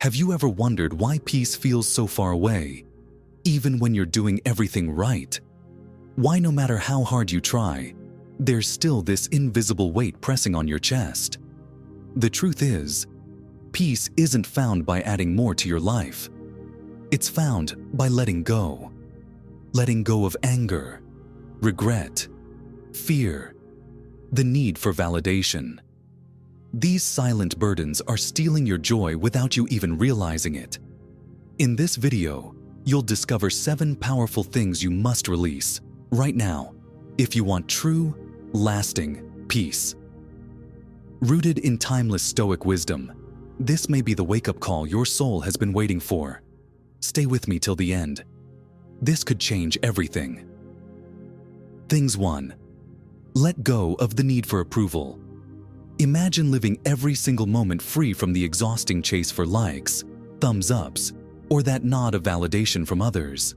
Have you ever wondered why peace feels so far away, even when you're doing everything right? Why, no matter how hard you try, there's still this invisible weight pressing on your chest? The truth is, peace isn't found by adding more to your life. It's found by letting go. Letting go of anger, regret, fear, the need for validation. These silent burdens are stealing your joy without you even realizing it. In this video, you'll discover 7 powerful things you must release right now if you want true, lasting peace. Rooted in timeless Stoic wisdom, this may be the wake-up call your soul has been waiting for. Stay with me till the end. This could change everything. Things 1. Let go of the need for approval. Imagine living every single moment free from the exhausting chase for likes, thumbs ups, or that nod of validation from others.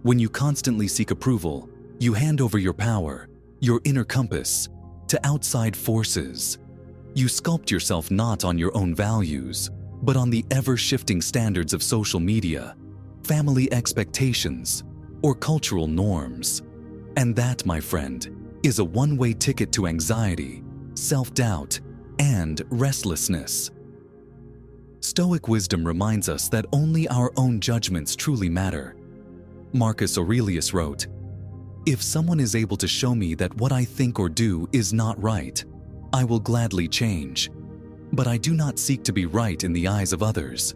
When you constantly seek approval, you hand over your power, your inner compass, to outside forces. You sculpt yourself not on your own values, but on the ever-shifting standards of social media, family expectations, or cultural norms. And that, my friend, is a one-way ticket to anxiety, self-doubt, and restlessness. Stoic wisdom reminds us that only our own judgments truly matter. Marcus Aurelius wrote, "If someone is able to show me that what I think or do is not right, I will gladly change, but I do not seek to be right in the eyes of others."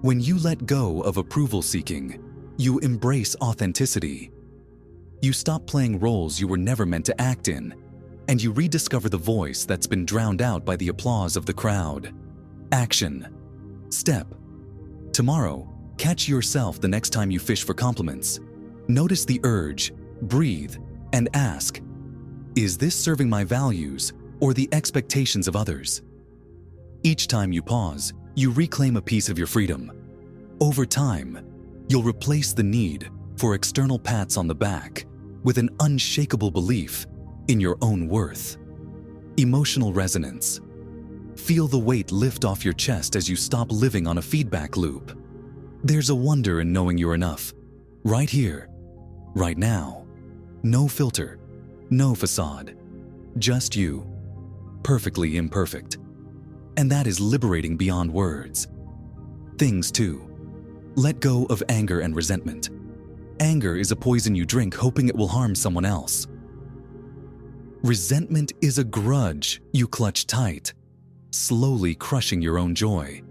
When you let go of approval seeking, you embrace authenticity. You stop playing roles you were never meant to act in, and you rediscover the voice that's been drowned out by the applause of the crowd. Action. Step. Tomorrow, catch yourself the next time you fish for compliments. Notice the urge, breathe, and ask, is this serving my values or the expectations of others? Each time you pause, you reclaim a piece of your freedom. Over time, you'll replace the need for external pats on the back with an unshakable belief in your own worth. Emotional resonance. Feel the weight lift off your chest as you stop living on a feedback loop. There's a wonder in knowing you're enough. Right here, right now. No filter, no facade. Just you, perfectly imperfect. And that is liberating beyond words. Things 2. Let go of anger and resentment. Anger is a poison you drink hoping it will harm someone else. Resentment is a grudge you clutch tight, slowly crushing your own joy.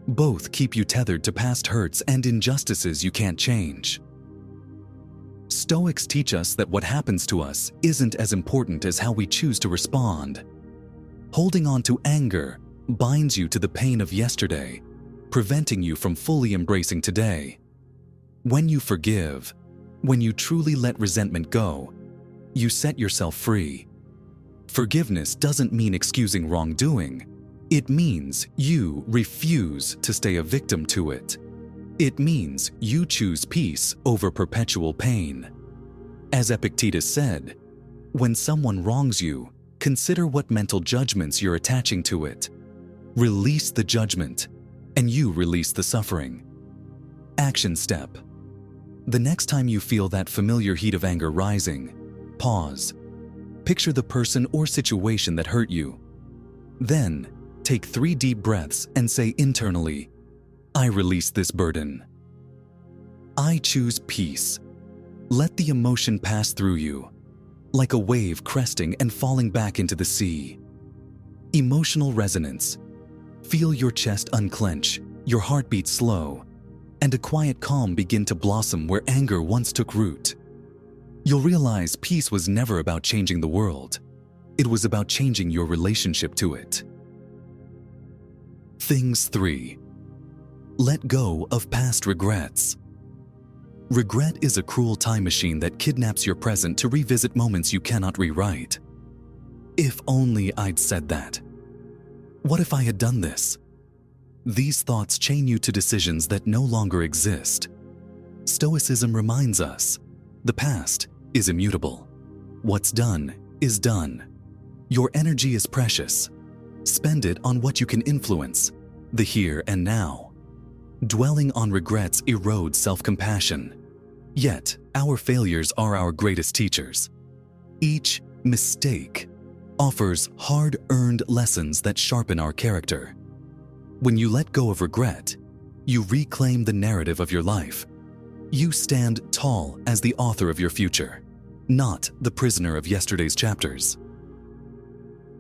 Both keep you tethered to past hurts and injustices you can't change. Stoics teach us that what happens to us isn't as important as how we choose to respond. Holding on to anger binds you to the pain of yesterday, preventing you from fully embracing today. When you forgive, when you truly let resentment go, you set yourself free. Forgiveness doesn't mean excusing wrongdoing. It means you refuse to stay a victim to it. It means you choose peace over perpetual pain. As Epictetus said, when someone wrongs you, consider what mental judgments you're attaching to it. Release the judgment, and you release the suffering. Action step. The next time you feel that familiar heat of anger rising, pause. Picture the person or situation that hurt you. Then, take 3 deep breaths and say internally, I release this burden. I choose peace. Let the emotion pass through you, like a wave cresting and falling back into the sea. Emotional resonance. Feel your chest unclench, your heartbeat slow, and a quiet calm begin to blossom where anger once took root. You'll realize peace was never about changing the world. It was about changing your relationship to it. Things 3. Let go of past regrets. Regret is a cruel time machine that kidnaps your present to revisit moments you cannot rewrite. If only I'd said that. What if I had done this? These thoughts chain you to decisions that no longer exist. Stoicism reminds us, the past is immutable. What's done is done. Your energy is precious. Spend it on what you can influence, the here and now. Dwelling on regrets erodes self-compassion. Yet, our failures are our greatest teachers. Each mistake offers hard-earned lessons that sharpen our character. When you let go of regret, you reclaim the narrative of your life. You stand tall as the author of your future, not the prisoner of yesterday's chapters.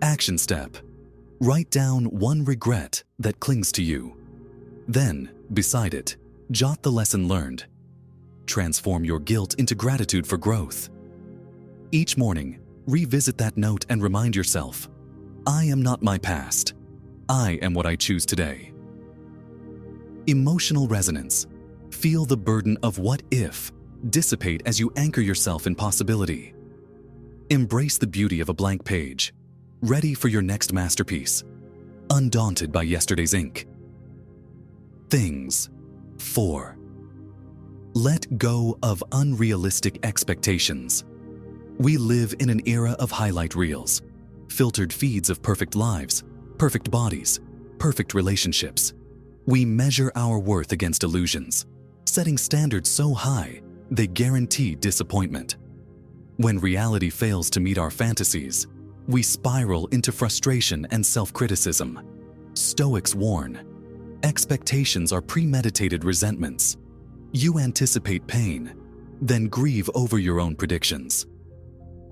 Action step. Write down one regret that clings to you. Then, beside it, jot the lesson learned. Transform your guilt into gratitude for growth. Each morning, revisit that note and remind yourself, I am not my past. I am what I choose today. Emotional resonance. Feel the burden of what if dissipate as you anchor yourself in possibility. Embrace the beauty of a blank page, ready for your next masterpiece, undaunted by yesterday's ink. Things. 4. Let go of unrealistic expectations. We live in an era of highlight reels, filtered feeds of perfect lives, perfect bodies, perfect relationships. We measure our worth against illusions, setting standards so high they guarantee disappointment. When reality fails to meet our fantasies, we spiral into frustration and self-criticism. Stoics warn, expectations are premeditated resentments. You anticipate pain, then grieve over your own predictions.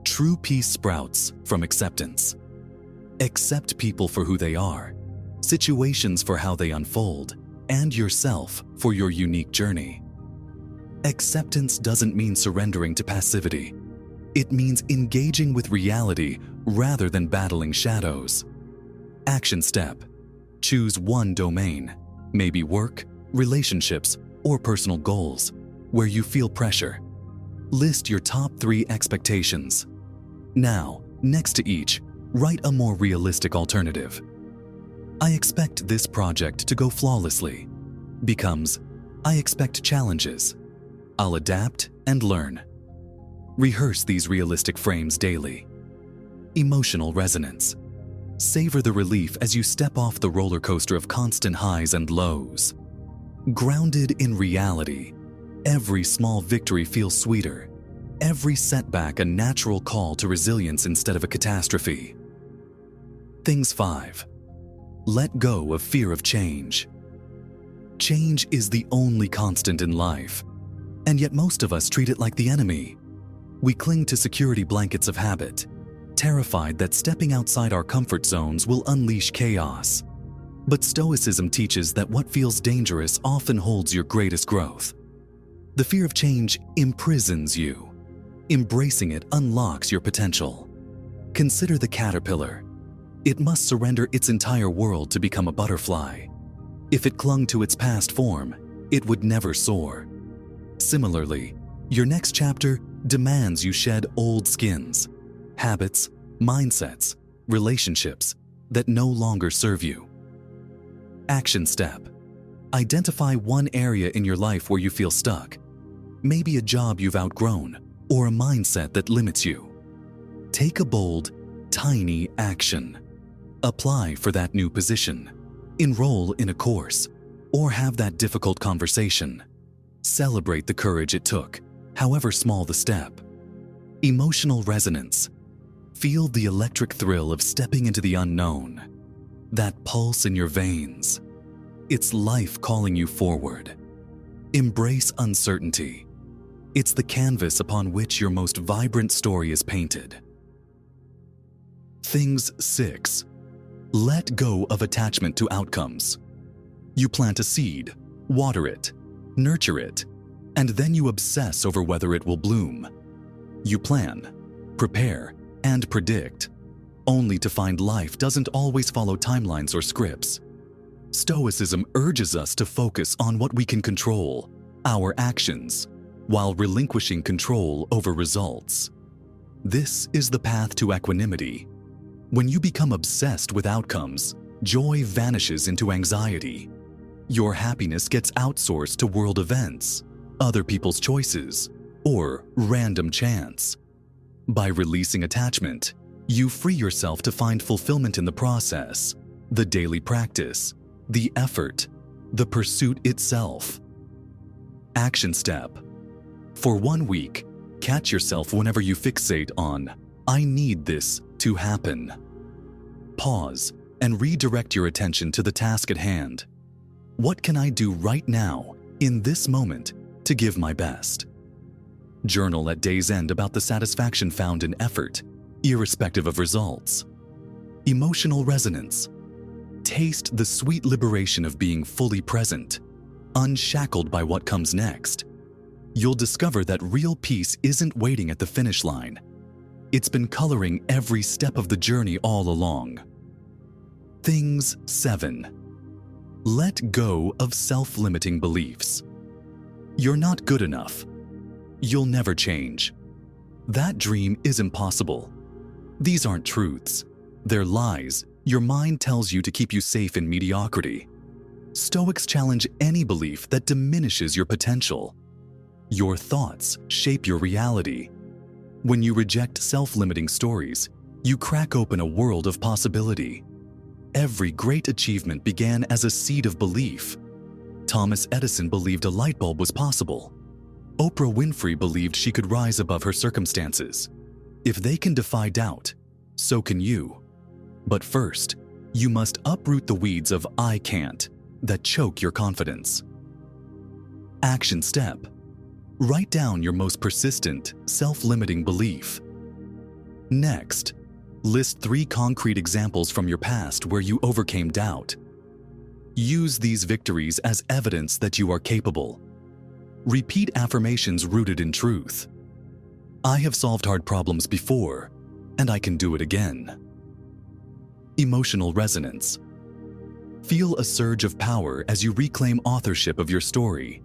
True peace sprouts from acceptance. Accept people for who they are, situations for how they unfold, and yourself for your unique journey. Acceptance doesn't mean surrendering to passivity. It means engaging with reality rather than battling shadows. Action step. Choose one domain, maybe work, relationships, or personal goals, where you feel pressure. List your top 3 expectations. Now, next to each, write a more realistic alternative. I expect this project to go flawlessly becomes, I expect challenges. I'll adapt and learn. Rehearse these realistic frames daily. Emotional resonance. Savor the relief as you step off the roller coaster of constant highs and lows. Grounded in reality, every small victory feels sweeter. Every setback a natural call to resilience instead of a catastrophe. Things 5. Let go of fear of change. Change is the only constant in life, and yet most of us treat it like the enemy. We cling to security blankets of habit, terrified that stepping outside our comfort zones will unleash chaos. But Stoicism teaches that what feels dangerous often holds your greatest growth. The fear of change imprisons you. Embracing it unlocks your potential. Consider the caterpillar. It must surrender its entire world to become a butterfly. If it clung to its past form, it would never soar. Similarly, your next chapter demands you shed old skins, habits, mindsets, relationships that no longer serve you. Action step. Identify one area in your life where you feel stuck. Maybe a job you've outgrown or a mindset that limits you. Take a bold, tiny action. Apply for that new position. Enroll in a course, or have that difficult conversation. Celebrate the courage it took, however small the step. Emotional resonance. Feel the electric thrill of stepping into the unknown. That pulse in your veins. It's life calling you forward. Embrace uncertainty. It's the canvas upon which your most vibrant story is painted. Things 6. Let go of attachment to outcomes. You plant a seed, water it, nurture it, and then you obsess over whether it will bloom. You plan, prepare, and predict, only to find life doesn't always follow timelines or scripts. Stoicism urges us to focus on what we can control, our actions, while relinquishing control over results. This is the path to equanimity. When you become obsessed with outcomes, joy vanishes into anxiety. Your happiness gets outsourced to world events, other people's choices, or random chance. By releasing attachment, you free yourself to find fulfillment in the process, the daily practice, the effort, the pursuit itself. Action step. For 1 week, catch yourself whenever you fixate on, "I need this to happen." Pause and redirect your attention to the task at hand. What can I do right now, in this moment, to give my best? Journal at day's end about the satisfaction found in effort, irrespective of results. Emotional resonance. Taste the sweet liberation of being fully present, unshackled by what comes next. You'll discover that real peace isn't waiting at the finish line. It's been coloring every step of the journey all along. Things 7. Let go of self-limiting beliefs. You're not good enough. You'll never change. That dream is impossible. These aren't truths. They're lies your mind tells you to keep you safe in mediocrity. Stoics challenge any belief that diminishes your potential. Your thoughts shape your reality. When you reject self-limiting stories, you crack open a world of possibility. Every great achievement began as a seed of belief. Thomas Edison believed a light bulb was possible. Oprah Winfrey believed she could rise above her circumstances. If they can defy doubt, so can you. But first, you must uproot the weeds of "I can't" that choke your confidence. Action step. Write down your most persistent, self-limiting belief. Next, list 3 concrete examples from your past where you overcame doubt. Use these victories as evidence that you are capable. Repeat affirmations rooted in truth. I have solved hard problems before, and I can do it again. Emotional resonance. Feel a surge of power as you reclaim authorship of your story.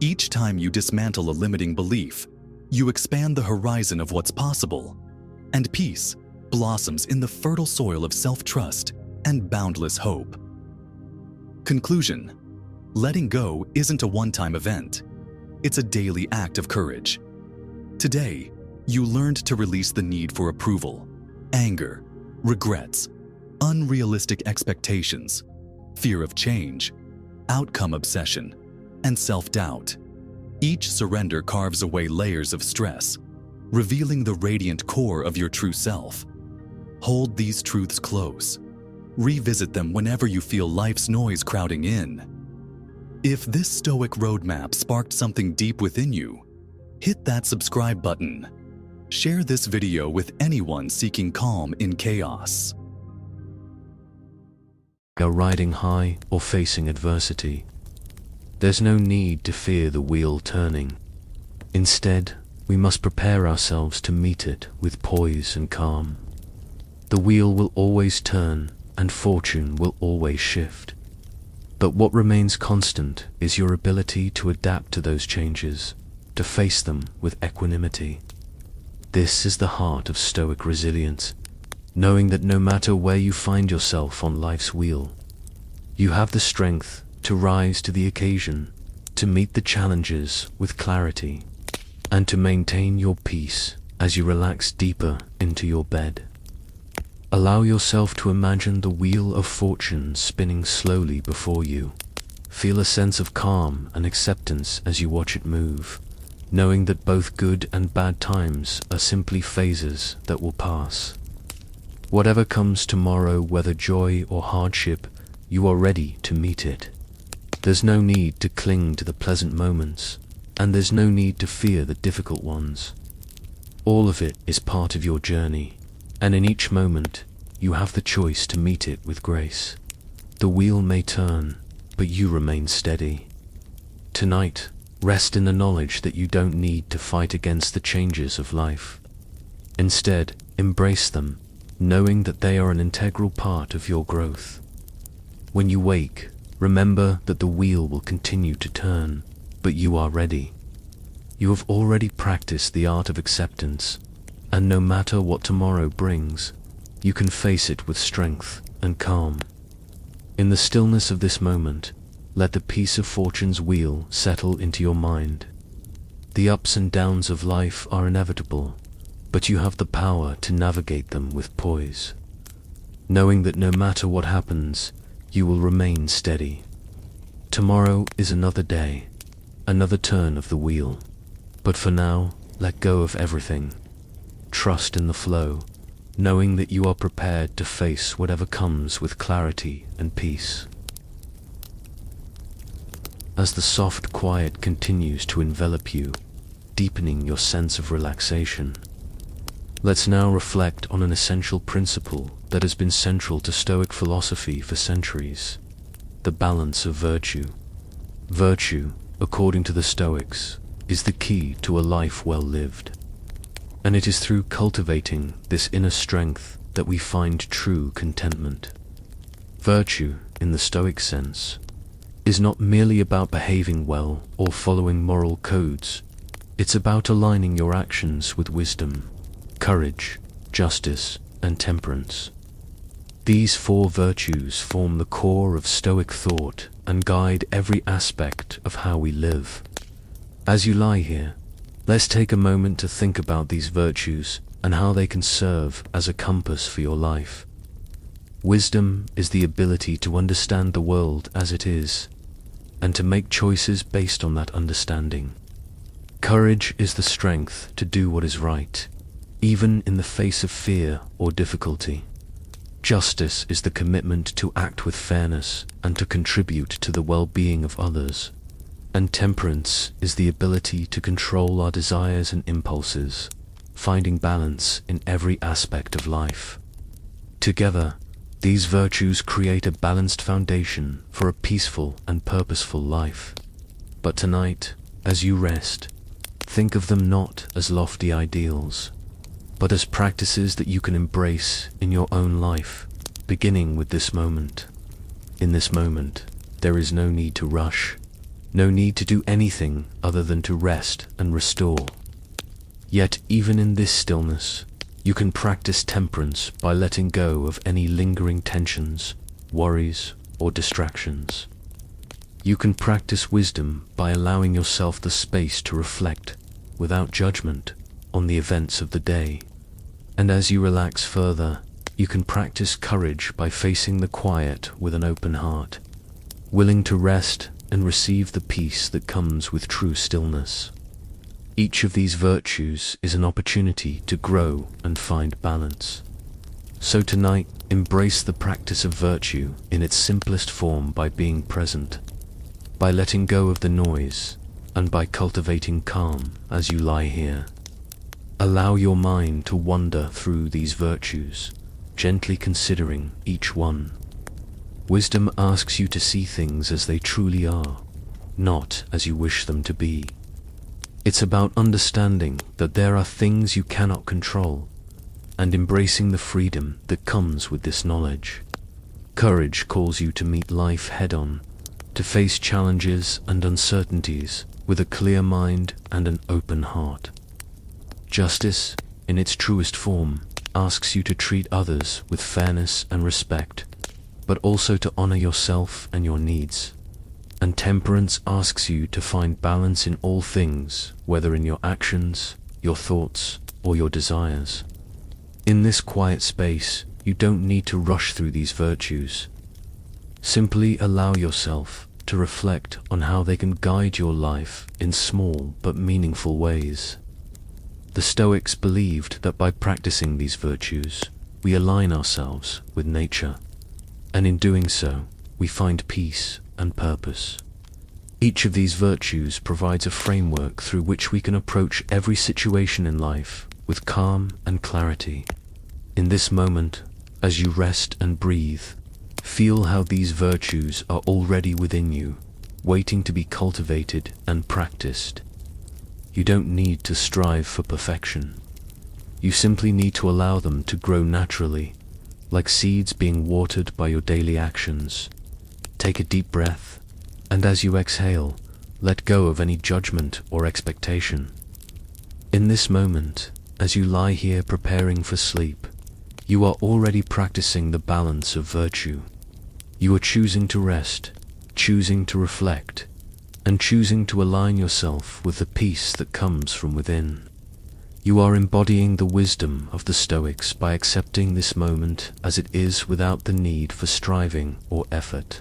Each time you dismantle a limiting belief, you expand the horizon of what's possible, and peace blossoms in the fertile soil of self-trust and boundless hope. Conclusion. Letting go isn't a one-time event. It's a daily act of courage. Today, you learned to release the need for approval, anger, regrets, unrealistic expectations, fear of change, outcome obsession, and self-doubt. Each surrender carves away layers of stress, revealing the radiant core of your true self. Hold these truths close. Revisit them whenever you feel life's noise crowding in. If this Stoic roadmap sparked something deep within you, hit that subscribe button. Share this video with anyone seeking calm in chaos. Are riding high or facing adversity. There's no need to fear the wheel turning. Instead, we must prepare ourselves to meet it with poise and calm. The wheel will always turn and fortune will always shift. But what remains constant is your ability to adapt to those changes, to face them with equanimity. This is the heart of Stoic resilience, knowing that no matter where you find yourself on life's wheel, you have the strength to rise to the occasion, to meet the challenges with clarity, and to maintain your peace as you relax deeper into your bed. Allow yourself to imagine the wheel of fortune spinning slowly before you. Feel a sense of calm and acceptance as you watch it move, knowing that both good and bad times are simply phases that will pass. Whatever comes tomorrow, whether joy or hardship, you are ready to meet it. There's no need to cling to the pleasant moments, and there's no need to fear the difficult ones. All of it is part of your journey, and in each moment, you have the choice to meet it with grace. The wheel may turn, but you remain steady. Tonight, rest in the knowledge that you don't need to fight against the changes of life. Instead, embrace them, knowing that they are an integral part of your growth. When you wake, remember that the wheel will continue to turn, but you are ready. You have already practiced the art of acceptance, and no matter what tomorrow brings, you can face it with strength and calm. In the stillness of this moment, let the peace of fortune's wheel settle into your mind. The ups and downs of life are inevitable, but you have the power to navigate them with poise. Knowing that no matter what happens, you will remain steady. Tomorrow is another day, another turn of the wheel. But for now, let go of everything. Trust in the flow, knowing that you are prepared to face whatever comes with clarity and peace. As the soft quiet continues to envelop you, deepening your sense of relaxation, let's now reflect on an essential principle that has been central to Stoic philosophy for centuries: the balance of virtue. Virtue, according to the Stoics, is the key to a life well lived. And it is through cultivating this inner strength that we find true contentment. Virtue, in the Stoic sense, is not merely about behaving well or following moral codes. It's about aligning your actions with wisdom, courage, justice, and temperance. These four virtues form the core of Stoic thought and guide every aspect of how we live. As you lie here, let's take a moment to think about these virtues and how they can serve as a compass for your life. Wisdom is the ability to understand the world as it is, and to make choices based on that understanding. Courage is the strength to do what is right, even in the face of fear or difficulty. Justice is the commitment to act with fairness and to contribute to the well-being of others. And temperance is the ability to control our desires and impulses, finding balance in every aspect of life. Together, these virtues create a balanced foundation for a peaceful and purposeful life. But tonight, as you rest, think of them not as lofty ideals, but as practices that you can embrace in your own life, beginning with this moment. In this moment, there is no need to rush, no need to do anything other than to rest and restore. Yet even in this stillness, you can practice temperance by letting go of any lingering tensions, worries, or distractions. You can practice wisdom by allowing yourself the space to reflect, without judgment, on the events of the day. And as you relax further, you can practice courage by facing the quiet with an open heart, willing to rest and receive the peace that comes with true stillness. Each of these virtues is an opportunity to grow and find balance. So tonight, embrace the practice of virtue in its simplest form by being present, by letting go of the noise, and by cultivating calm as you lie here. Allow your mind to wander through these virtues, gently considering each one. Wisdom asks you to see things as they truly are, not as you wish them to be. It's about understanding that there are things you cannot control, and embracing the freedom that comes with this knowledge. Courage calls you to meet life head-on, to face challenges and uncertainties with a clear mind and an open heart. Justice, in its truest form, asks you to treat others with fairness and respect, but also to honor yourself and your needs. And temperance asks you to find balance in all things, whether in your actions, your thoughts, or your desires. In this quiet space, you don't need to rush through these virtues. Simply allow yourself to reflect on how they can guide your life in small but meaningful ways. The Stoics believed that by practicing these virtues, we align ourselves with nature, and in doing so, we find peace and purpose. Each of these virtues provides a framework through which we can approach every situation in life with calm and clarity. In this moment, as you rest and breathe, feel how these virtues are already within you, waiting to be cultivated and practiced. You don't need to strive for perfection. You simply need to allow them to grow naturally, like seeds being watered by your daily actions. Take a deep breath, and as you exhale, let go of any judgment or expectation. In this moment, as you lie here preparing for sleep, you are already practicing the balance of virtue. You are choosing to rest, choosing to reflect, and choosing to align yourself with the peace that comes from within. You are embodying the wisdom of the Stoics by accepting this moment as it is without the need for striving or effort.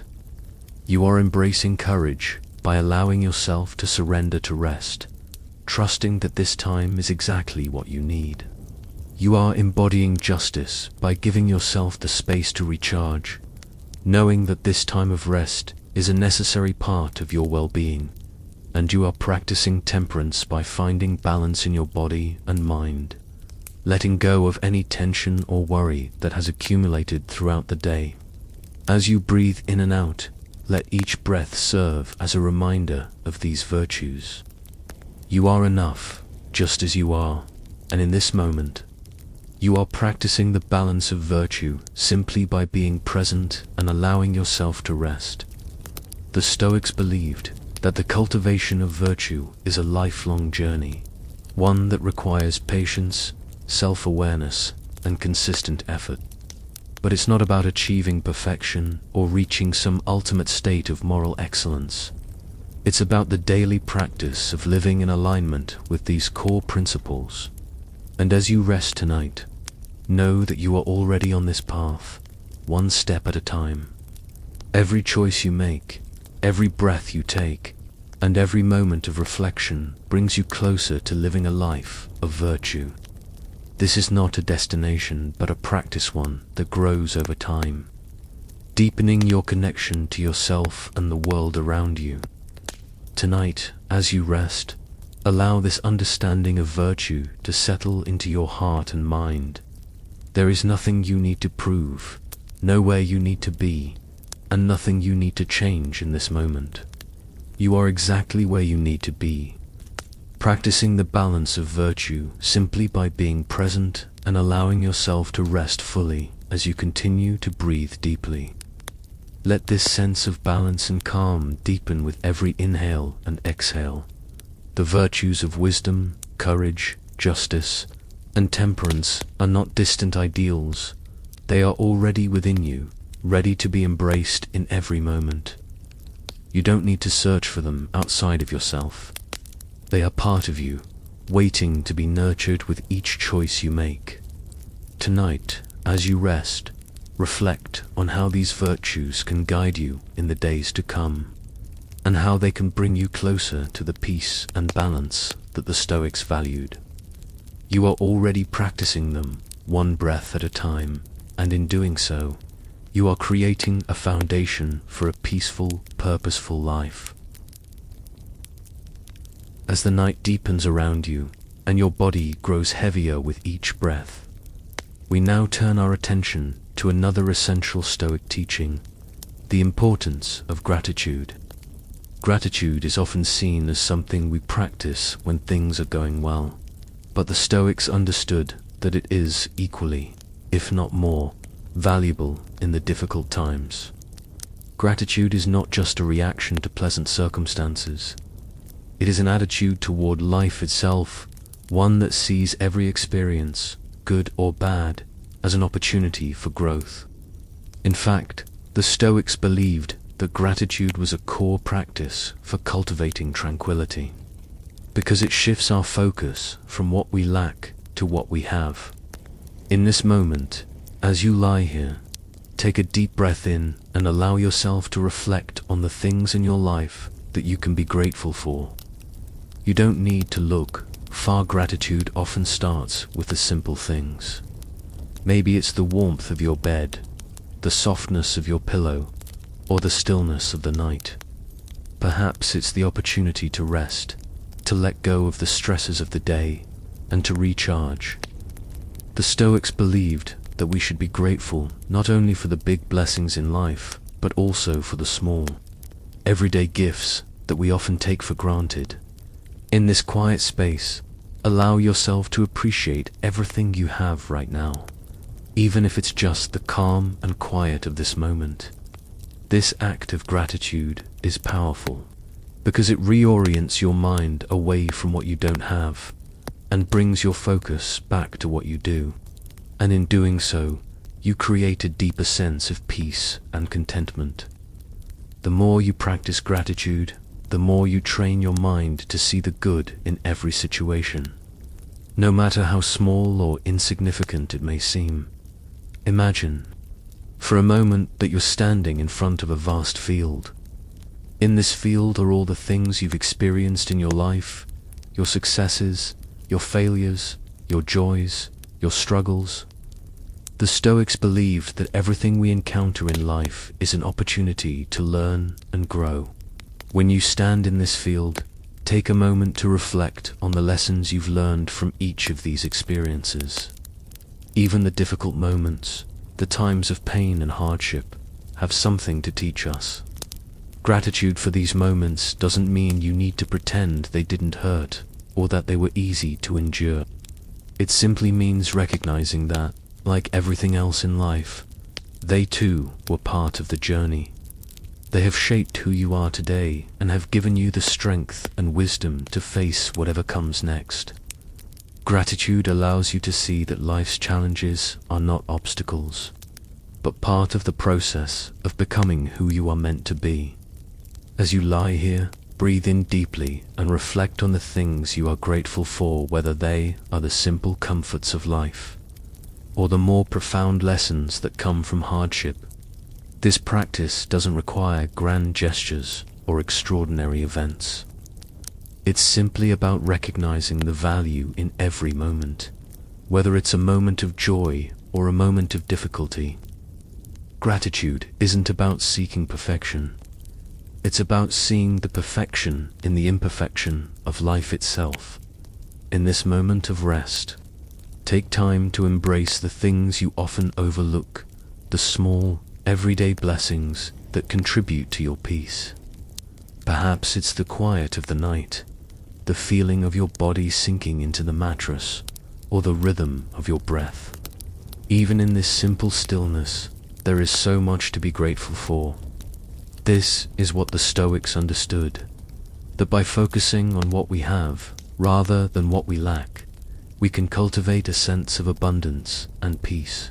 You are embracing courage by allowing yourself to surrender to rest, trusting that this time is exactly what you need. You are embodying justice by giving yourself the space to recharge, knowing that this time of rest is a necessary part of your well-being, and you are practicing temperance by finding balance in your body and mind, letting go of any tension or worry that has accumulated throughout the day. As you breathe in and out, let each breath serve as a reminder of these virtues. You are enough, just as you are, and in this moment, you are practicing the balance of virtue simply by being present and allowing yourself to rest. The Stoics believed that the cultivation of virtue is a lifelong journey, one that requires patience, self-awareness, and consistent effort. But it's not about achieving perfection or reaching some ultimate state of moral excellence. It's about the daily practice of living in alignment with these core principles. And as you rest tonight, know that you are already on this path, one step at a time. Every choice you make, every breath you take, and every moment of reflection brings you closer to living a life of virtue. This is not a destination, but a practice one that grows over time, deepening your connection to yourself and the world around you. Tonight, as you rest, allow this understanding of virtue to settle into your heart and mind. There is nothing you need to prove, nowhere you need to be, and nothing you need to change in this moment. You are exactly where you need to be, practicing the balance of virtue simply by being present and allowing yourself to rest fully as you continue to breathe deeply. Let this sense of balance and calm deepen with every inhale and exhale. The virtues of wisdom, courage, justice, and temperance are not distant ideals. They are already within you, ready to be embraced in every moment. You don't need to search for them outside of yourself. They are part of you, waiting to be nurtured with each choice you make. Tonight, as you rest, reflect on how these virtues can guide you in the days to come, and how they can bring you closer to the peace and balance that the Stoics valued. You are already practicing them, one breath at a time, and in doing so, you are creating a foundation for a peaceful, purposeful life. As the night deepens around you, and your body grows heavier with each breath, we now turn our attention to another essential Stoic teaching, the importance of gratitude. Gratitude is often seen as something we practice when things are going well, but the Stoics understood that it is equally, if not more, valuable in the difficult times. Gratitude is not just a reaction to pleasant circumstances. It is an attitude toward life itself, one that sees every experience, good or bad, as an opportunity for growth. In fact, the Stoics believed that gratitude was a core practice for cultivating tranquility, because it shifts our focus from what we lack to what we have. In this moment, as you lie here, take a deep breath in and allow yourself to reflect on the things in your life that you can be grateful for. You don't need to look far. Gratitude often starts with the simple things. Maybe it's the warmth of your bed, the softness of your pillow, or the stillness of the night. Perhaps it's the opportunity to rest, to let go of the stresses of the day, and to recharge. The Stoics believed that we should be grateful not only for the big blessings in life, but also for the small, everyday gifts that we often take for granted. In this quiet space, allow yourself to appreciate everything you have right now, even if it's just the calm and quiet of this moment. This act of gratitude is powerful, because it reorients your mind away from what you don't have, and brings your focus back to what you do. And in doing so, you create a deeper sense of peace and contentment. The more you practice gratitude, the more you train your mind to see the good in every situation. no matter how small or insignificant it may seem. Imagine, for a moment, that you're standing in front of a vast field. In this field are all the things you've experienced in your life, your successes, your failures, your joys, your struggles. The Stoics believed that everything we encounter in life is an opportunity to learn and grow. When you stand in this field, take a moment to reflect on the lessons you've learned from each of these experiences. Even the difficult moments, the times of pain and hardship, have something to teach us. Gratitude for these moments doesn't mean you need to pretend they didn't hurt or that they were easy to endure. It simply means recognizing that, like everything else in life, they too were part of the journey. They have shaped who you are today and have given you the strength and wisdom to face whatever comes next. Gratitude allows you to see that life's challenges are not obstacles, but part of the process of becoming who you are meant to be. As you lie here, breathe in deeply and reflect on the things you are grateful for, whether they are the simple comforts of life or the more profound lessons that come from hardship. This practice doesn't require grand gestures or extraordinary events. It's simply about recognizing the value in every moment, whether it's a moment of joy or a moment of difficulty. Gratitude isn't about seeking perfection. It's about seeing the perfection in the imperfection of life itself. In this moment of rest, take time to embrace the things you often overlook, the small, everyday blessings that contribute to your peace. Perhaps it's the quiet of the night, the feeling of your body sinking into the mattress, or the rhythm of your breath. Even in this simple stillness, there is so much to be grateful for. This is what the Stoics understood, that by focusing on what we have, rather than what we lack, we can cultivate a sense of abundance and peace,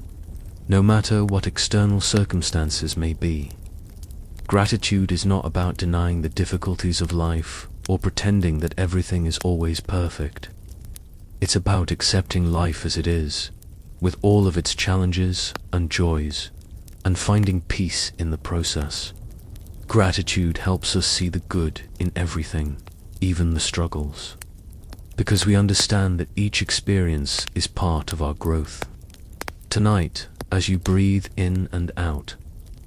no matter what external circumstances may be. Gratitude is not about denying the difficulties of life or pretending that everything is always perfect. It's about accepting life as it is, with all of its challenges and joys, and finding peace in the process. Gratitude helps us see the good in everything, even the struggles, because we understand that each experience is part of our growth. Tonight, as you breathe in and out,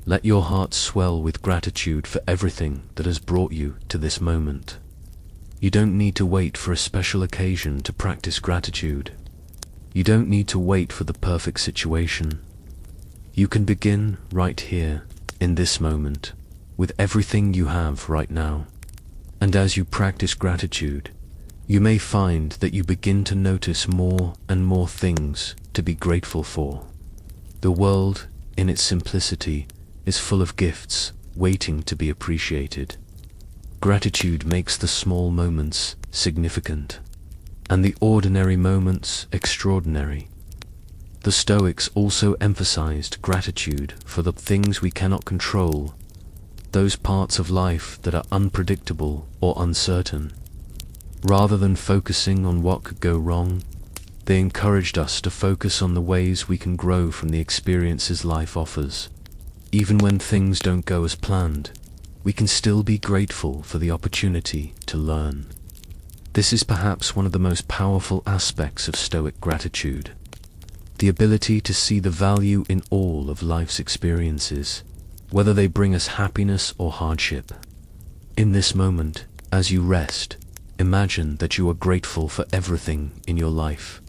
let your heart swell with gratitude for everything that has brought you to this moment. You don't need to wait for a special occasion to practice gratitude. You don't need to wait for the perfect situation. You can begin right here, in this moment, with everything you have right now. And as you practice gratitude, you may find that you begin to notice more and more things to be grateful for. The world, in its simplicity, is full of gifts waiting to be appreciated. Gratitude makes the small moments significant, and the ordinary moments extraordinary. The Stoics also emphasized gratitude for the things we cannot control, those parts of life that are unpredictable or uncertain. Rather than focusing on what could go wrong, they encouraged us to focus on the ways we can grow from the experiences life offers. Even when things don't go as planned, we can still be grateful for the opportunity to learn. This is perhaps one of the most powerful aspects of Stoic gratitude, the ability to see the value in all of life's experiences, whether they bring us happiness or hardship. In this moment, as you rest, imagine that you are grateful for everything in your life,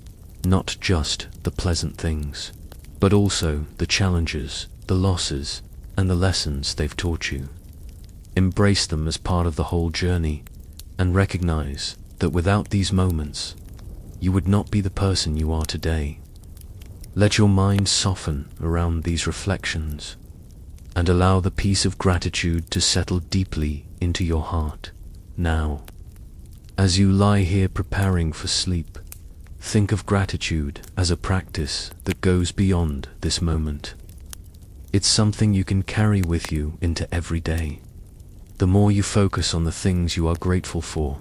not just the pleasant things, but also the challenges, the losses, and the lessons they've taught you. Embrace them as part of the whole journey, and recognize that without these moments, you would not be the person you are today. Let your mind soften around these reflections, and allow the peace of gratitude to settle deeply into your heart. Now, as you lie here preparing for sleep, think of gratitude as a practice that goes beyond this moment. It's something you can carry with you into every day. The more you focus on the things you are grateful for,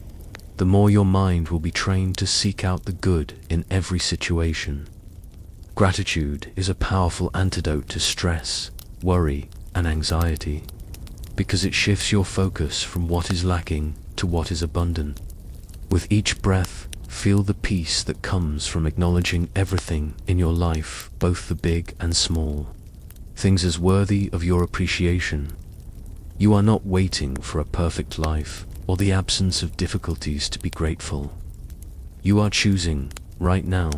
the more your mind will be trained to seek out the good in every situation. Gratitude is a powerful antidote to stress, worry, and anxiety, because it shifts your focus from what is lacking to what is abundant. With each breath, feel the peace that comes from acknowledging everything in your life, both the big and small, things as worthy of your appreciation. You are not waiting for a perfect life or the absence of difficulties to be grateful. You are choosing, right now,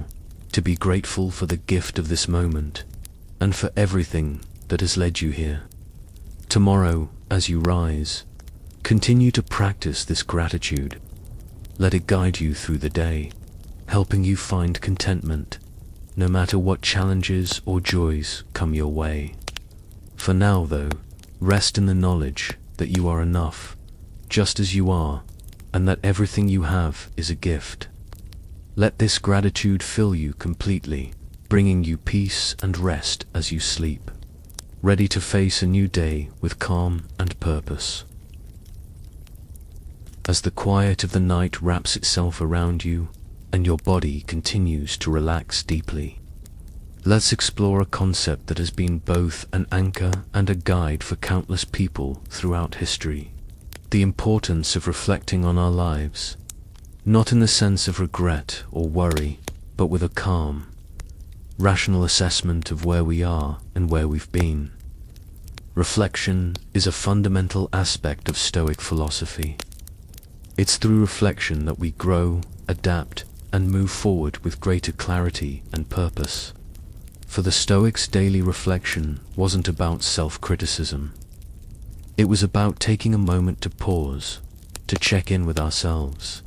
to be grateful for the gift of this moment and for everything that has led you here. Tomorrow, as you rise, continue to practice this gratitude. Let it guide you through the day, helping you find contentment, no matter what challenges or joys come your way. For now, though, rest in the knowledge that you are enough, just as you are, and that everything you have is a gift. Let this gratitude fill you completely, bringing you peace and rest as you sleep, ready to face a new day with calm and purpose. As the quiet of the night wraps itself around you and your body continues to relax deeply, let's explore a concept that has been both an anchor and a guide for countless people throughout history: the importance of reflecting on our lives, not in the sense of regret or worry, but with a calm, rational assessment of where we are and where we've been. Reflection is a fundamental aspect of Stoic philosophy. It's through reflection that we grow, adapt, and move forward with greater clarity and purpose. For the Stoics, daily reflection wasn't about self-criticism. It was about taking a moment to pause, to check in with ourselves,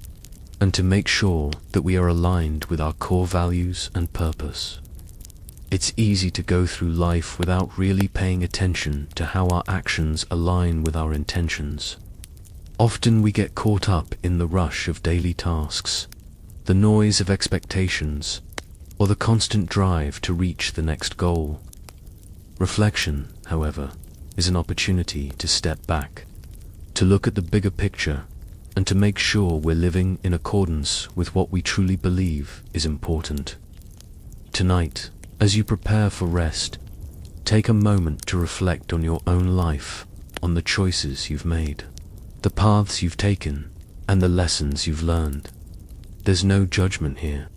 and to make sure that we are aligned with our core values and purpose. It's easy to go through life without really paying attention to how our actions align with our intentions. Often we get caught up in the rush of daily tasks, the noise of expectations, or the constant drive to reach the next goal. Reflection, however, is an opportunity to step back, to look at the bigger picture, and to make sure we're living in accordance with what we truly believe is important. Tonight, as you prepare for rest, take a moment to reflect on your own life, on the choices you've made, the paths you've taken, and the lessons you've learned. There's no judgment here,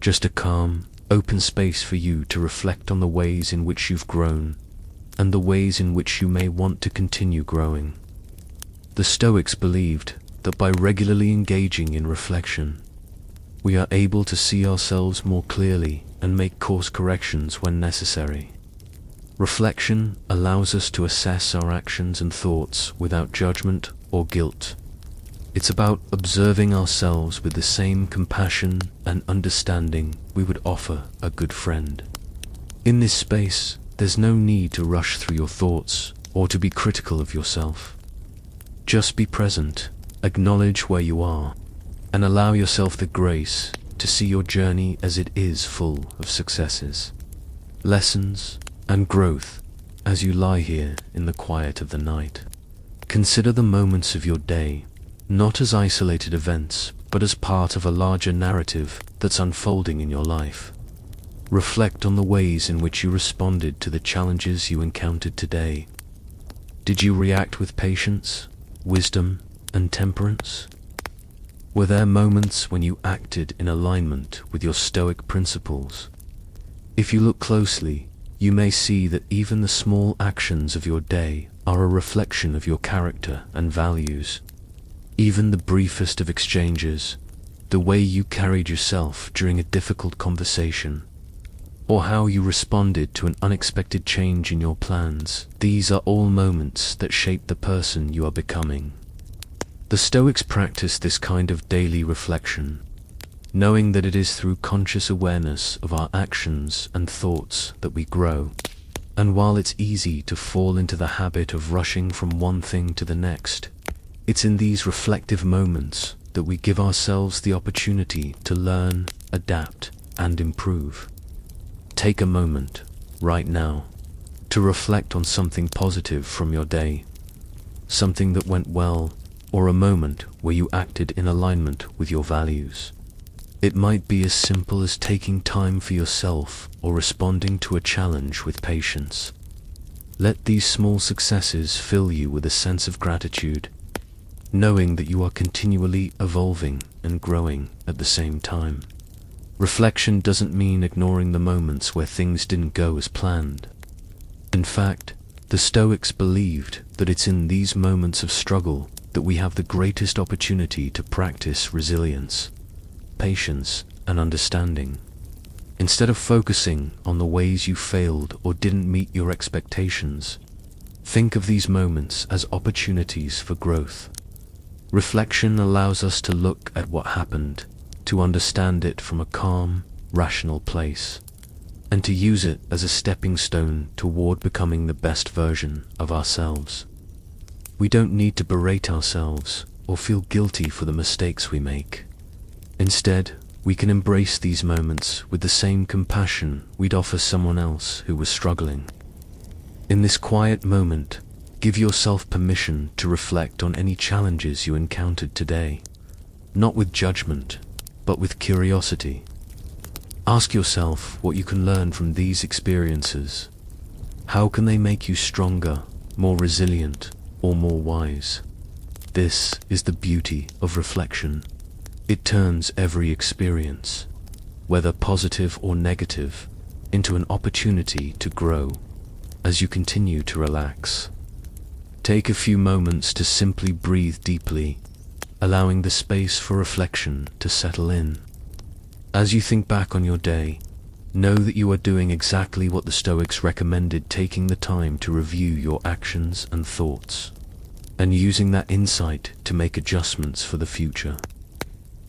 just a calm, open space for you to reflect on the ways in which you've grown and the ways in which you may want to continue growing. The Stoics believed that by regularly engaging in reflection, we are able to see ourselves more clearly and make course corrections when necessary. Reflection allows us to assess our actions and thoughts without judgment or guilt. It's about observing ourselves with the same compassion and understanding we would offer a good friend. In this space, there's no need to rush through your thoughts or to be critical of yourself. Just be present, acknowledge where you are, and allow yourself the grace to see your journey as it is, full of successes, lessons, and growth as you lie here in the quiet of the night. Consider the moments of your day not as isolated events, but as part of a larger narrative that's unfolding in your life. Reflect on the ways in which you responded to the challenges you encountered today. Did you react with patience, wisdom, and temperance? Were there moments when you acted in alignment with your Stoic principles? If you look closely, you may see that even the small actions of your day are a reflection of your character and values. Even the briefest of exchanges, the way you carried yourself during a difficult conversation, or how you responded to an unexpected change in your plans, these are all moments that shape the person you are becoming. The Stoics practice this kind of daily reflection, knowing that it is through conscious awareness of our actions and thoughts that we grow. And while it's easy to fall into the habit of rushing from one thing to the next, it's in these reflective moments that we give ourselves the opportunity to learn, adapt, and improve. Take a moment, right now, to reflect on something positive from your day, something that went well, or a moment where you acted in alignment with your values. It might be as simple as taking time for yourself or responding to a challenge with patience. Let these small successes fill you with a sense of gratitude, knowing that you are continually evolving and growing at the same time. Reflection doesn't mean ignoring the moments where things didn't go as planned. In fact, the Stoics believed that it's in these moments of struggle that we have the greatest opportunity to practice resilience, patience, and understanding. Instead of focusing on the ways you failed or didn't meet your expectations, think of these moments as opportunities for growth. Reflection allows us to look at what happened, to understand it from a calm, rational place, and to use it as a stepping stone toward becoming the best version of ourselves. We don't need to berate ourselves or feel guilty for the mistakes we make. Instead, we can embrace these moments with the same compassion we'd offer someone else who was struggling. In this quiet moment, give yourself permission to reflect on any challenges you encountered today, not with judgment, but with curiosity. Ask yourself what you can learn from these experiences. How can they make you stronger, more resilient, or more wise? This is the beauty of reflection. It turns every experience, whether positive or negative, into an opportunity to grow as you continue to relax. Take a few moments to simply breathe deeply, allowing the space for reflection to settle in. As you think back on your day, know that you are doing exactly what the Stoics recommended, taking the time to review your actions and thoughts, and using that insight to make adjustments for the future.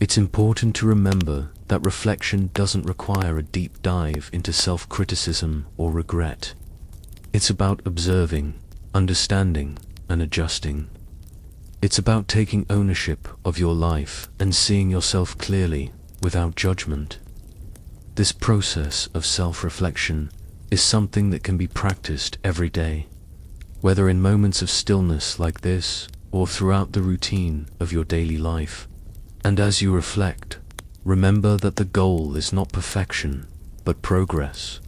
It's important to remember that reflection doesn't require a deep dive into self-criticism or regret. It's about observing, understanding, and adjusting. It's about taking ownership of your life and seeing yourself clearly, without judgment. This process of self-reflection is something that can be practiced every day, whether in moments of stillness like this or throughout the routine of your daily life. And as you reflect, remember that the goal is not perfection, but progress.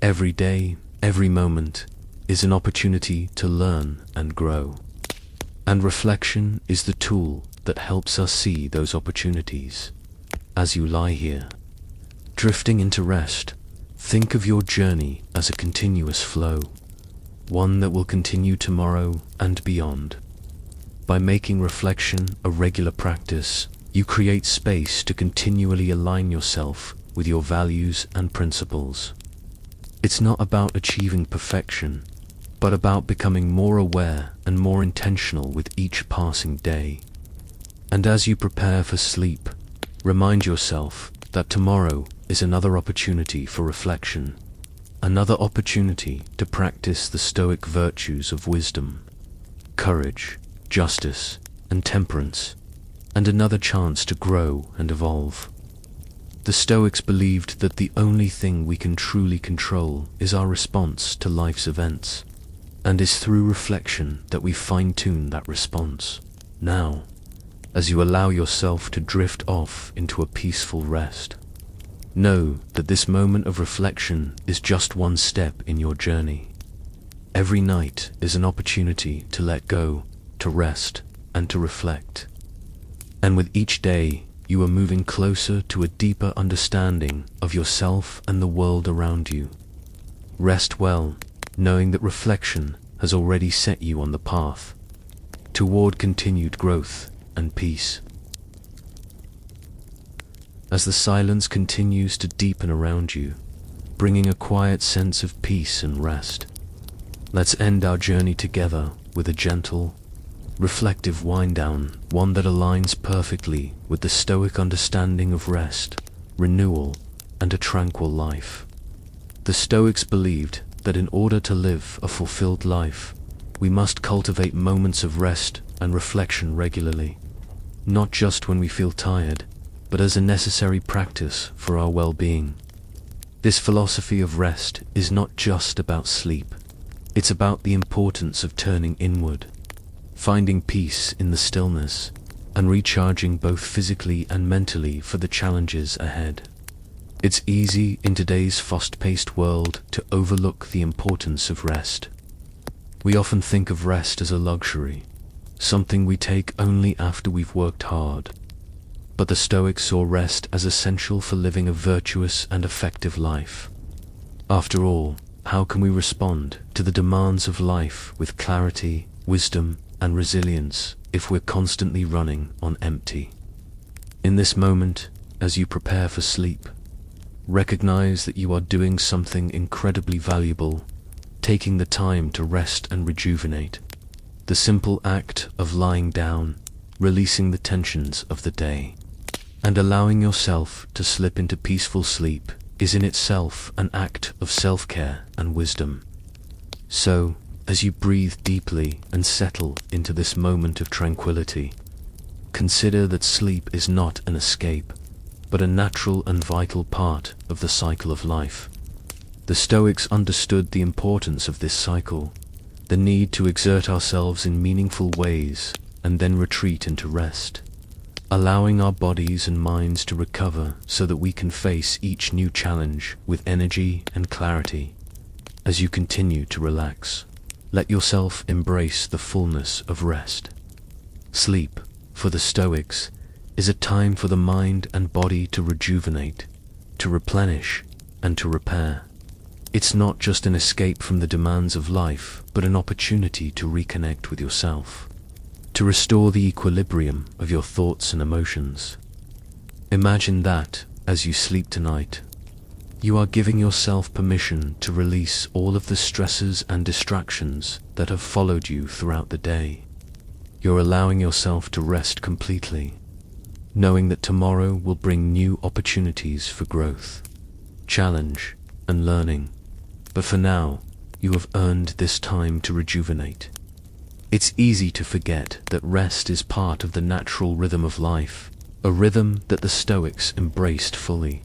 Every day, every moment, is an opportunity to learn and grow. And reflection is the tool that helps us see those opportunities. As you lie here, drifting into rest, think of your journey as a continuous flow, one that will continue tomorrow and beyond. By making reflection a regular practice, you create space to continually align yourself with your values and principles. It's not about achieving perfection, but about becoming more aware and more intentional with each passing day. And as you prepare for sleep, remind yourself that tomorrow is another opportunity for reflection, another opportunity to practice the Stoic virtues of wisdom, courage, justice, and temperance, and another chance to grow and evolve. The Stoics believed that the only thing we can truly control is our response to life's events, and it's through reflection that we fine-tune that response. Now, as you allow yourself to drift off into a peaceful rest, know that this moment of reflection is just one step in your journey. Every night is an opportunity to let go, to rest, and to reflect. And with each day, you are moving closer to a deeper understanding of yourself and the world around you. Rest well, knowing that reflection has already set you on the path toward continued growth and peace. As the silence continues to deepen around you, bringing a quiet sense of peace and rest, let's end our journey together with a gentle, reflective wind-down, one that aligns perfectly with the Stoic understanding of rest, renewal, and a tranquil life. The Stoics believed that in order to live a fulfilled life, we must cultivate moments of rest and reflection regularly, not just when we feel tired, but as a necessary practice for our well-being. This philosophy of rest is not just about sleep, it's about the importance of turning inward, finding peace in the stillness, and recharging both physically and mentally for the challenges ahead. It's easy in today's fast-paced world to overlook the importance of rest. We often think of rest as a luxury, something we take only after we've worked hard. But the Stoics saw rest as essential for living a virtuous and effective life. After all, how can we respond to the demands of life with clarity, wisdom, and resilience if we're constantly running on empty? In this moment, as you prepare for sleep, recognize that you are doing something incredibly valuable, taking the time to rest and rejuvenate. The simple act of lying down, releasing the tensions of the day, and allowing yourself to slip into peaceful sleep is in itself an act of self-care and wisdom. So, as you breathe deeply and settle into this moment of tranquility, consider that sleep is not an escape, but a natural and vital part of the cycle of life. The Stoics understood the importance of this cycle, the need to exert ourselves in meaningful ways and then retreat into rest, allowing our bodies and minds to recover so that we can face each new challenge with energy and clarity. As you continue to relax, let yourself embrace the fullness of rest. Sleep, for the Stoics, is a time for the mind and body to rejuvenate, to replenish, and to repair. It's not just an escape from the demands of life, but an opportunity to reconnect with yourself, to restore the equilibrium of your thoughts and emotions. Imagine that, as you sleep tonight, you are giving yourself permission to release all of the stresses and distractions that have followed you throughout the day. You're allowing yourself to rest completely, knowing that tomorrow will bring new opportunities for growth, challenge, and learning. But for now, you have earned this time to rejuvenate. It's easy to forget that rest is part of the natural rhythm of life, a rhythm that the Stoics embraced fully.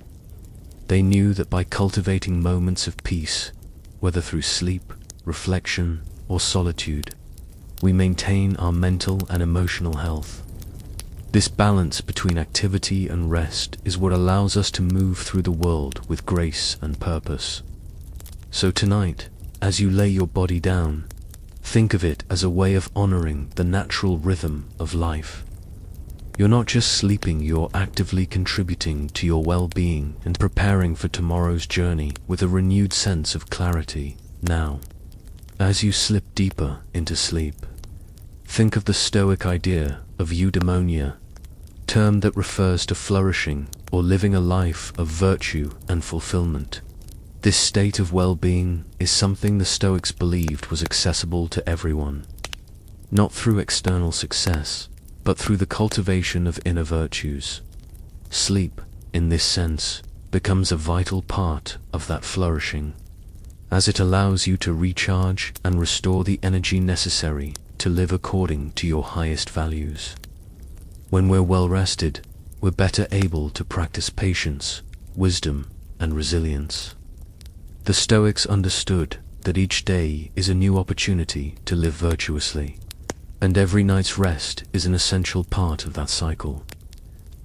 They knew that by cultivating moments of peace, whether through sleep, reflection, or solitude, we maintain our mental and emotional health. This balance between activity and rest is what allows us to move through the world with grace and purpose. So tonight, as you lay your body down, think of it as a way of honoring the natural rhythm of life. You're not just sleeping, you're actively contributing to your well-being and preparing for tomorrow's journey with a renewed sense of clarity now. As you slip deeper into sleep, think of the Stoic idea of eudaimonia, term that refers to flourishing or living a life of virtue and fulfillment. This state of well-being is something the Stoics believed was accessible to everyone, not through external success, but through the cultivation of inner virtues. Sleep, in this sense, becomes a vital part of that flourishing, as it allows you to recharge and restore the energy necessary to live according to your highest values. When we're well rested, we're better able to practice patience, wisdom, and resilience. The Stoics understood that each day is a new opportunity to live virtuously, and every night's rest is an essential part of that cycle.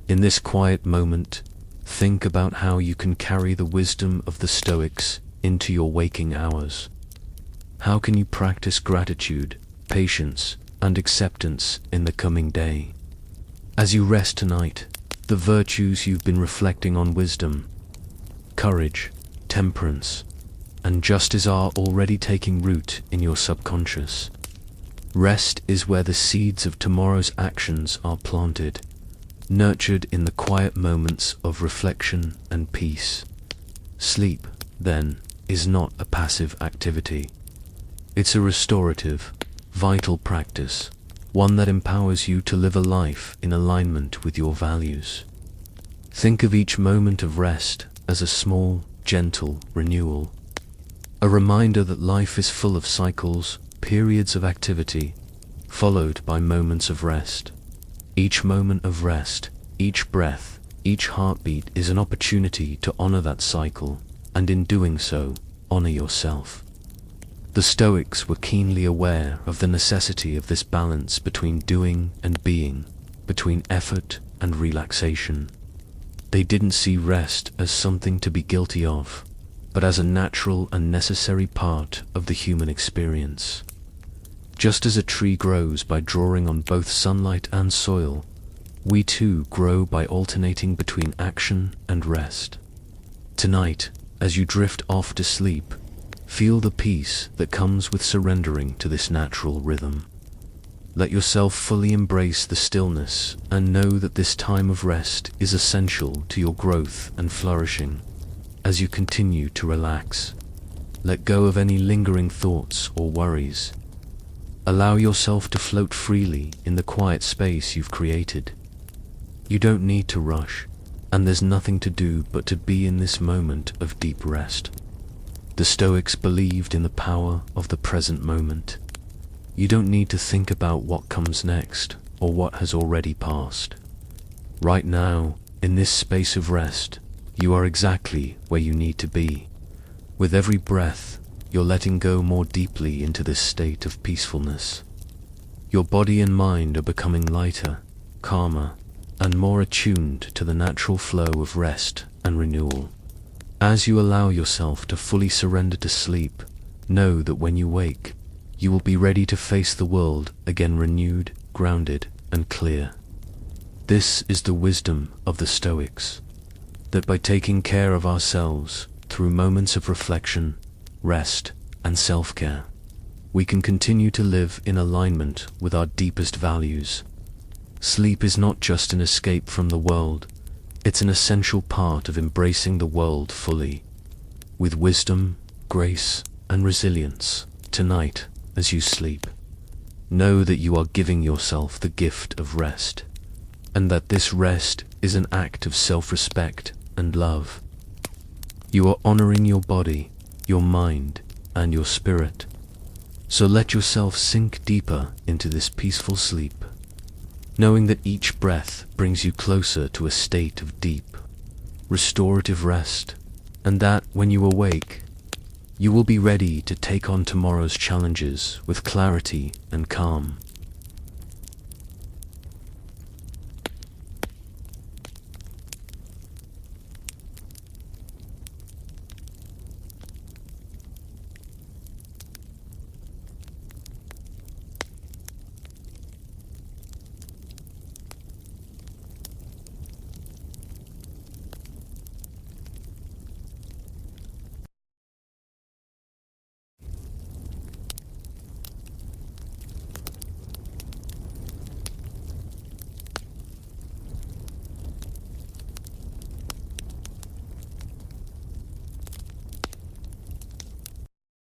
In this quiet moment, think about how you can carry the wisdom of the Stoics into your waking hours. How can you practice gratitude, patience, and acceptance in the coming day? As you rest tonight, the virtues you've been reflecting on, wisdom, courage, temperance, and justice, are already taking root in your subconscious. Rest is where the seeds of tomorrow's actions are planted, nurtured in the quiet moments of reflection and peace. Sleep, then, is not a passive activity. It's a restorative, vital practice, one that empowers you to live a life in alignment with your values. Think of each moment of rest as a small, gentle renewal, a reminder that life is full of cycles, periods of activity, followed by moments of rest. Each moment of rest, each breath, each heartbeat is an opportunity to honor that cycle, and in doing so, honor yourself. The Stoics were keenly aware of the necessity of this balance between doing and being, between effort and relaxation. They didn't see rest as something to be guilty of, but as a natural and necessary part of the human experience. Just as a tree grows by drawing on both sunlight and soil, we too grow by alternating between action and rest. Tonight, as you drift off to sleep, feel the peace that comes with surrendering to this natural rhythm. Let yourself fully embrace the stillness and know that this time of rest is essential to your growth and flourishing. As you continue to relax, let go of any lingering thoughts or worries. Allow yourself to float freely in the quiet space you've created. You don't need to rush, and there's nothing to do but to be in this moment of deep rest. The Stoics believed in the power of the present moment. You don't need to think about what comes next or what has already passed. Right now, in this space of rest, you are exactly where you need to be. With every breath, you're letting go more deeply into this state of peacefulness. Your body and mind are becoming lighter, calmer, and more attuned to the natural flow of rest and renewal. As you allow yourself to fully surrender to sleep, know that when you wake, you will be ready to face the world again renewed, grounded, and clear. This is the wisdom of the Stoics, that by taking care of ourselves through moments of reflection, rest, and self-care, we can continue to live in alignment with our deepest values. Sleep is not just an escape from the world, it's an essential part of embracing the world fully. With wisdom, grace, and resilience, tonight, as you sleep, know that you are giving yourself the gift of rest, and that this rest is an act of self-respect and love. You are honoring your body, your mind, and your spirit. So let yourself sink deeper into this peaceful sleep, knowing that each breath brings you closer to a state of deep, restorative rest, and that when you awake, you will be ready to take on tomorrow's challenges with clarity and calm.